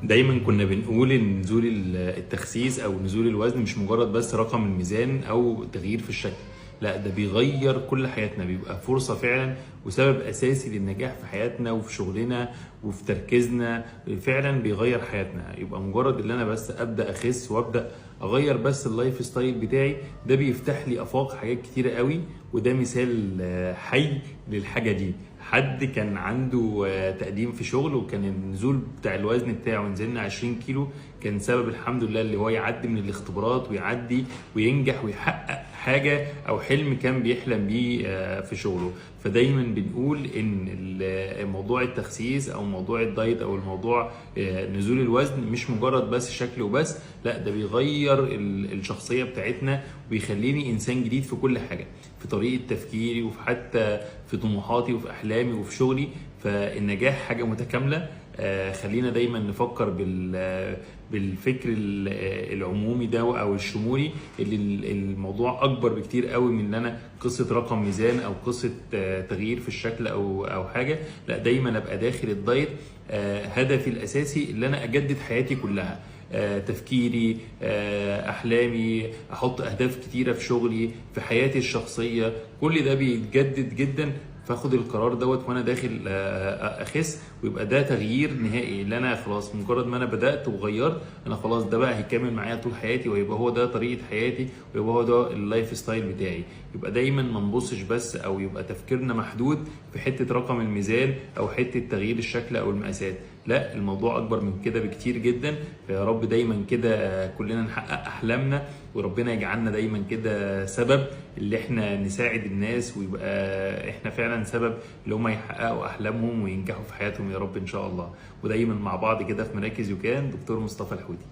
دايما كنا بنقول ان نزول التخسيس او نزول الوزن مش مجرد بس رقم الميزان او تغيير في الشكل، لا ده بيغير كل حياتنا، بيبقى فرصة فعلا وسبب اساسي للنجاح في حياتنا وفي شغلنا وفي تركيزنا. فعلا بيغير حياتنا. يبقى مجرد ان انا بس ابدا اخس وابدا اغير بس اللايف ستايل بتاعي، ده بيفتح لي افاق حاجات كتيره قوي. وده مثال حي للحاجه دي. حد كان عنده تقديم في شغل، وكان النزول بتاع الوزن بتاعه نزلنا 20 كيلو، كان سبب الحمد لله اللي هو يعدي من الاختبارات ويعدي وينجح ويحقق حاجة او حلم كان بيحلم بيه في شغله. فدايما بنقول ان موضوع التخسيس او موضوع الدايت او الموضوع نزول الوزن مش مجرد بس شكل وبس، لا ده بيغير الشخصية بتاعتنا ويخليني انسان جديد في كل حاجة، في طريقة تفكيري وفي حتى في طموحاتي وفي احلامي وفي شغلي. فالنجاح حاجة متكاملة. خلينا دايما نفكر بالفكر العمومي ده او الشمولي، اللي الموضوع اكبر بكتير قوي من ان انا قصه رقم ميزان او قصه تغيير في الشكل او حاجه. لا دايما ابقى داخل الدايت هدفي الاساسي اللي انا اجدد حياتي كلها، تفكيري، احلامي، احط اهداف كتيره في شغلي، في حياتي الشخصيه، كل ده بيتجدد جدا. فاخد القرار دوت وانا داخل اخس، ويبقى ده تغيير نهائي اللي انا خلاص مجرد ما انا بدات وغيرت انا خلاص ده بقى هيكمل معايا طول حياتي، ويبقى هو ده طريقه حياتي، ويبقى هو ده اللايف ستايل بتاعي. يبقى دايما ما نبصش بس او يبقى تفكيرنا محدود في حته رقم الميزان او حته تغيير الشكل او المقاسات، لا الموضوع اكبر من كده بكتير جدا. فيا رب دايما كده كلنا نحقق احلامنا، وربنا يجعلنا دايما كده سبب اللي احنا نساعد الناس، ويبقى احنا فعلا سبب اللي هم يحققوا احلامهم وينجحوا في حياتهم يا رب ان شاء الله. ودايما مع بعض كده في مراكز يوكان، دكتور مصطفى الحودي.